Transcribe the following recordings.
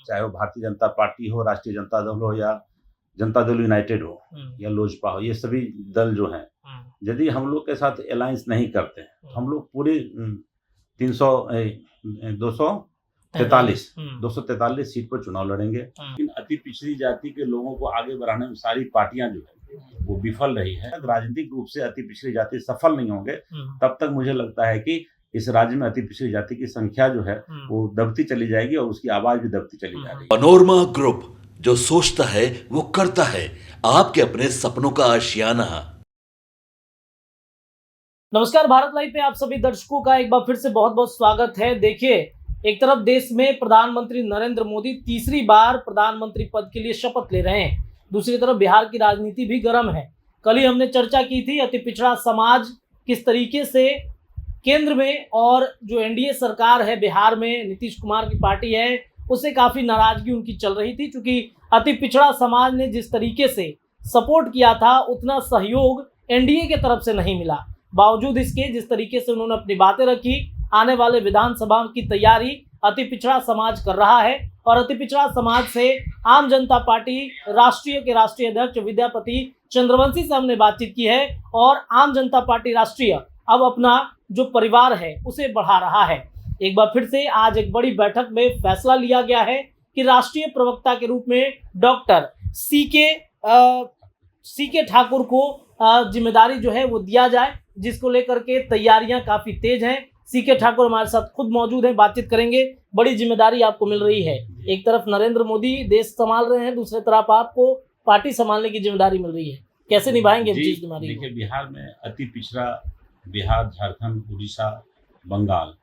चाहे वो भारतीय जनता पार्टी हो, राष्ट्रीय जनता दल हो या जनता दल यूनाइटेड हो या लोजपा हो, ये सभी दल जो हैं, यदि हम लोग के साथ अलायंस नहीं करते हैं तो हम लोग पूरे 243 सीट पर चुनाव लड़ेंगे। लेकिन अति पिछड़ी जाति के लोगों को आगे बढ़ाने में सारी पार्टियां जो है वो विफल रही है। राजनीतिक रूप से अति पिछड़ी जाति सफल नहीं होंगे तब तक मुझे लगता है कि इस राज्य में अति पिछड़ी जाति की संख्या जो है वो दबती चली जाएगी और उसकी आवाज भी दबती चली जा रही है। पनोरमा ग्रुप, जो सोचता है वो करता है, आपके अपने सपनों का आशियाना। नमस्कार, भारत लाइव पे आप सभी दर्शकों का एक बार फिर से बहुत बहुत स्वागत है। देखिए, एक तरफ देश में प्रधानमंत्री नरेंद्र मोदी तीसरी बार प्रधानमंत्री पद के लिए शपथ ले रहे हैं, दूसरी तरफ बिहार की राजनीति भी गर्म है। कल ही हमने चर्चा की थी अति पिछड़ा समाज किस तरीके से केंद्र में और जो एनडीए सरकार है बिहार में, नीतीश कुमार की पार्टी है, उससे काफ़ी नाराजगी उनकी चल रही थी, क्योंकि अति पिछड़ा समाज ने जिस तरीके से सपोर्ट किया था उतना सहयोग एनडीए के तरफ से नहीं मिला। बावजूद इसके जिस तरीके से उन्होंने अपनी बातें रखी, आने वाले विधानसभा की तैयारी अति पिछड़ा समाज कर रहा है और अति पिछड़ा समाज से आम जनता पार्टी राष्ट्रीय के राष्ट्रीय अध्यक्ष विद्यापति चंद्रवंशी से हमने बातचीत की है और आम जनता पार्टी राष्ट्रीय अब अपना जो परिवार है उसे बढ़ा रहा है। एक बार फिर से आज एक बड़ी बैठक में फैसला लिया गया है कि राष्ट्रीय प्रवक्ता के रूप में डॉक्टर सी के ठाकुर को जिम्मेदारी जो है वो दिया जाए, जिसको लेकर के तैयारियां काफ़ी तेज हैं। सी.के. ठाकुर हमारे साथ खुद मौजूद हैं, बातचीत करेंगे। बड़ी जिम्मेदारी आपको मिल रही है, एक तरफ नरेंद्र मोदी देश संभाल रहे हैं, दूसरी तरफ आपको पार्टी संभालने की जिम्मेदारी मिल रही है, कैसे निभाएंगे जिम्मेदारी? देखिए, बिहार में अति पिछड़ा, बिहार, झारखंड, उड़ीसा, बंगाल,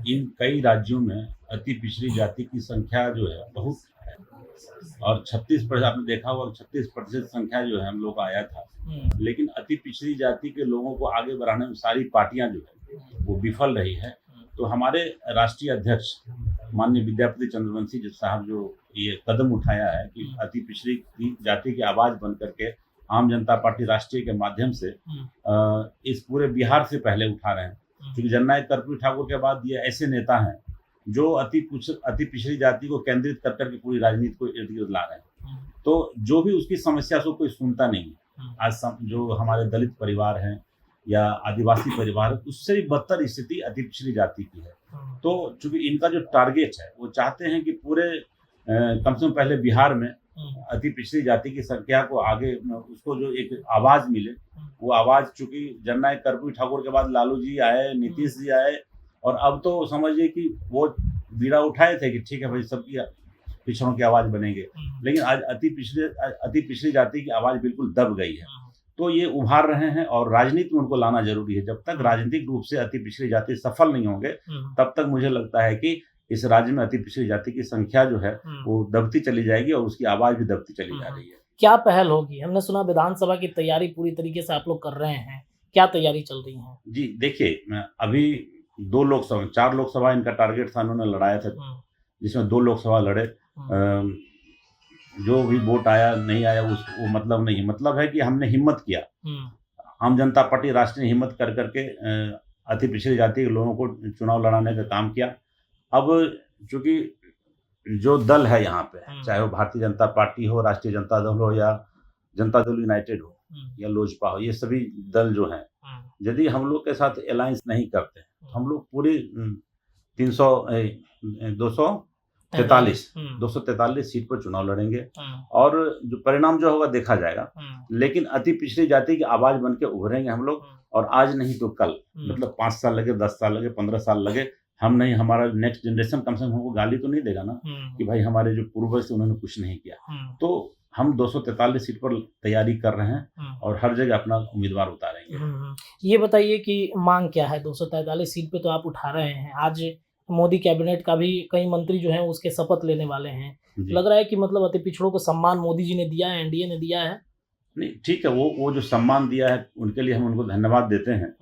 इन कई राज्यों में अति पिछड़ी जाति की संख्या जो है बहुत है और 36% आपने देखा होगा 36% संख्या जो है हम लोग का आया था। लेकिन अति पिछड़ी जाति के लोगों को आगे बढ़ाने में सारी पार्टियां जो है वो विफल रही है। तो हमारे राष्ट्रीय अध्यक्ष माननीय विद्यापति चंद्रवंशी जी साहब जो ये कदम उठाया है कि अति पिछड़ी जाति की आवाज बन करके आम जनता पार्टी राष्ट्रीय के माध्यम से इस पूरे बिहार से पहले उठा रहे हैं, क्योंकि जननायक कर्पूरी ठाकुर के बाद ये ऐसे नेता हैं जो अति पिछड़ी जाति को केंद्रित कर करके पूरी राजनीति को इर्द गिर्द ला रहे हैं। तो जो भी उसकी समस्या से कोई सुनता नहीं है। आज जो हमारे दलित परिवार हैं या आदिवासी परिवार है, उससे भी बदतर स्थिति अति पिछड़ी जाति की है। तो चूंकि इनका जो टारगेट है वो चाहते हैं कि पूरे कम से कम पहले बिहार में अति पिछड़ी जाति की संख्या को आगे उसको जो एक आवाज मिले, वो आवाज चूंकि जननायक कर्पूरी ठाकुर के बाद लालू जी आए, नीतीश जी आए और अब तो समझिए कि वो बीड़ा उठाए थे कि ठीक है भाई सबकी पिछड़ों की आवाज बनेंगे, लेकिन आज अति पिछड़ी जाति की आवाज बिल्कुल दब गई है। तो ये उभार रहे हैं और राजनीति में उनको लाना जरूरी है। जब तक राजनीतिक रूप से अति पिछड़ी जाति सफल नहीं होंगे तब तक मुझे लगता है कि इस राज्य में अति पिछड़ी जाति की संख्या जो है वो दबती चली जाएगी और उसकी आवाज भी दबती चली जा रही है। क्या पहल होगी? हमने सुना विधानसभा की तैयारी पूरी तरीके से आप लोग कर रहे हैं, क्या तैयारी चल रही है? जी देखिए, अभी 4 लोकसभा इनका टारगेट था, उन्होंने लड़ाया था, जिसमें 2 लोकसभा लड़े। जो भी वोट आया नहीं आया वो मतलब नहीं है, मतलब है कि हमने हिम्मत किया, आम जनता पार्टी राष्ट्रीय हिम्मत कर करके अति पिछड़ी जाति के लोगों को चुनाव लड़ाने का काम किया। अब चूंकि जो दल है यहाँ पे, चाहे वो भारतीय जनता पार्टी हो, राष्ट्रीय जनता दल हो या जनता दल यूनाइटेड हो या लोजपा हो, ये सभी दल जो हैं, यदि हम लोग के साथ अलायंस नहीं करते तो हम लोग पूरी 243 सीट पर चुनाव लड़ेंगे और जो परिणाम जो होगा देखा जाएगा। लेकिन अति पिछड़ी जाति की आवाज बन के उभरेंगे हम लोग, और आज नहीं तो कल, मतलब 5 साल लगे, 10 साल लगे, 15 साल लगे, हम नहीं, हमारा नेक्स्ट जनरेशन कम से कम हमको गाली तो नहीं देगा ना कि भाई हमारे जो पूर्वज थे उन्होंने कुछ नहीं किया। तो हम 243 सीट पर तैयारी कर रहे हैं और हर जगह अपना उम्मीदवार उतारेंगे। ये बताइए कि मांग क्या है? 243 सीट पे तो आप उठा रहे हैं, आज मोदी कैबिनेट का भी कई मंत्री जो हैं उसके शपथ लेने वाले हैं, लग रहा है कि मतलब अति पिछड़ों को सम्मान मोदी जी ने दिया है, एनडीए ने दिया है। नहीं, ठीक है, वो जो सम्मान दिया है उनके लिए हम उनको धन्यवाद देते हैं।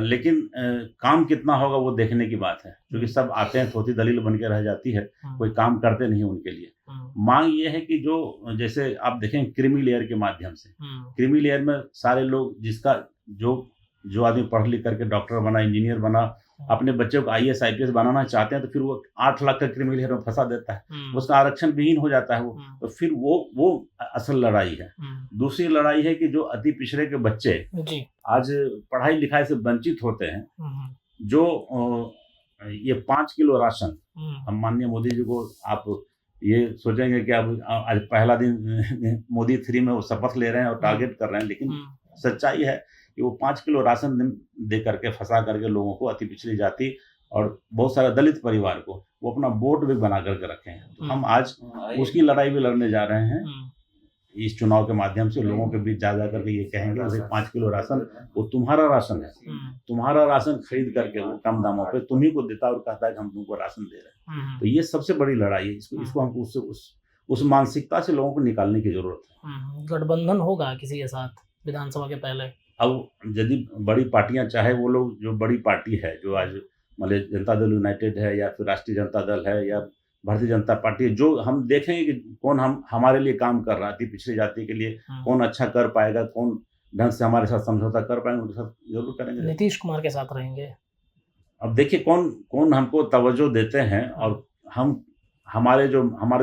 लेकिन काम कितना होगा वो देखने की बात है, क्योंकि सब आते हैं, थोड़ी दलील बन के रह जाती है, कोई काम करते नहीं उनके लिए। मांग ये है कि जो जैसे आप देखें क्रीमी लेयर के माध्यम से, क्रीमी लेयर में सारे लोग, जिसका जो आदमी पढ़ लिख करके डॉक्टर बना, इंजीनियर बना, अपने बच्चे को IAS IPS बनाना चाहते हैं तो फिर वो 8 लाख का क्रिमिनल हेयर में फंसा देता है, उसका आरक्षण विहीन हो जाता है वो। तो फिर वो असल लड़ाई है। दूसरी लड़ाई है कि जो अति पिछड़े के बच्चे जी आज पढ़ाई लिखाई से वंचित होते हैं, जो ये 5 किलो राशन हम माननीय मोदी जी को, आप ये सोचेंगे कि अब आज पहला दिन मोदी 3 में वो शपथ ले रहे हैं और टारगेट कर रहे हैं, लेकिन सच्चाई है कि वो 5 किलो राशन दे करके फंसा करके लोगों को, अति पिछड़ी जाति और बहुत सारे दलित परिवार को वो अपना वोट भी बना करके रखे हैं। तो हम आज उसकी लड़ाई भी लड़ने जा रहे हैं इस चुनाव के माध्यम से। लोगों के बीच जा करके ये कहेंगे कि 5 किलो राशन वो तुम्हारा राशन है, तुम्हारा राशन खरीद करके वो कम दामों पे तुम्ही को देता और कहता है कि हम तुमको राशन दे रहे हैं। तो ये सबसे बड़ी लड़ाई है। इसको हमको उस मानसिकता से लोगों को निकालने की जरूरत है। गठबंधन होगा किसी के साथ विधानसभा के पहले? अब यदि बड़ी पार्टियां, चाहे वो लोग जो बड़ी पार्टी है जो आज मतलब जनता दल यूनाइटेड है या फिर राष्ट्रीय जनता दल है या भारतीय जनता पार्टी है, जो हम देखेंगे कि कौन हमारे लिए काम कर रहा है, अति पिछड़ी जाति के लिए कौन अच्छा कर पाएगा, कौन ढंग से हमारे साथ समझौता कर पाएंगे, उनके साथ जरूर करेंगे। नीतीश कुमार के साथ रहेंगे। अब देखिए कौन हमको तवज्जो देते हैं और हमारे जो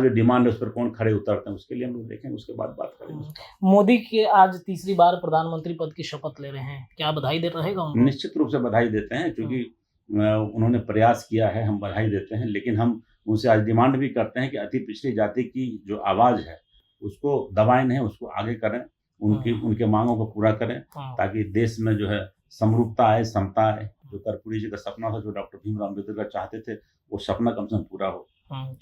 डिमांड है उस पर कौन खड़े उतरते हैं, उसके लिए हम लोग देखेंगे, उसके बाद बात करेंगे। मोदी के आज तीसरी बार प्रधानमंत्री पद की शपथ ले रहे हैं, क्या बधाई दे रहेगा उनको? निश्चित रूप से बधाई देते हैं, क्योंकि उन्होंने प्रयास किया है, हम बधाई देते हैं। लेकिन हम उनसे आज डिमांड भी करते हैं कि अति पिछड़ी जाति की जो आवाज़ है उसको दबाएं नहीं, उसको आगे करें, उनके मांगों को पूरा करें, ताकि देश में जो है समरूपता आए, समता आए। जो कर्पूरी जी का सपना था, जो डॉक्टर भीमराव अम्बेडकर चाहते थे, वो सपना कम से कम पूरा हो।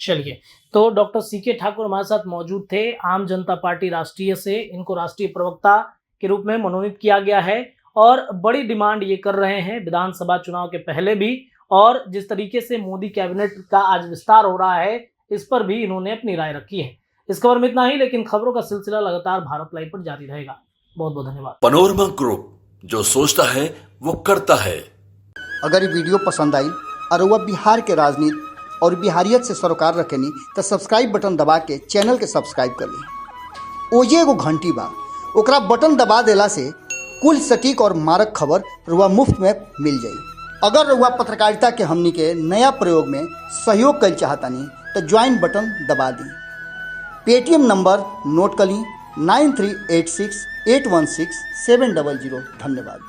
चलिए, तो डॉक्टर CK ठाकुर हमारे साथ मौजूद थे। आम जनता पार्टी राष्ट्रीय से इनको राष्ट्रीय प्रवक्ता के रूप में मनोनीत किया गया है और बड़ी डिमांड ये कर रहे हैं विधानसभा चुनाव के पहले भी, और जिस तरीके से मोदी कैबिनेट का आज विस्तार हो रहा है इस पर भी इन्होंने अपनी राय रखी है। इस खबर में इतना ही, लेकिन खबरों का सिलसिला लगातार भारत लाइव पर जारी रहेगा। बहुत बहुत धन्यवाद। पनोरमा ग्रुप, जो सोचता है वो करता है। अगर ये वीडियो पसंद आई और वह बिहार के राजनीति और बिहारियत से सरोकार रखेनी तो सब्सक्राइब बटन दबा के चैनल के सब्सक्राइब कर ली। ओजे एगो घंटी बा, ओकरा बटन दबा देला से कुल सटीक और मारक खबर रुआ मुफ्त में मिल जाई। अगर रुआ पत्रकारिता के हमनी के नया प्रयोग में सहयोग कर चाहतानी तो ज्वाइन बटन दबा दी। पेटीएम नंबर नोट कर ली 9386816700। धन्यवाद।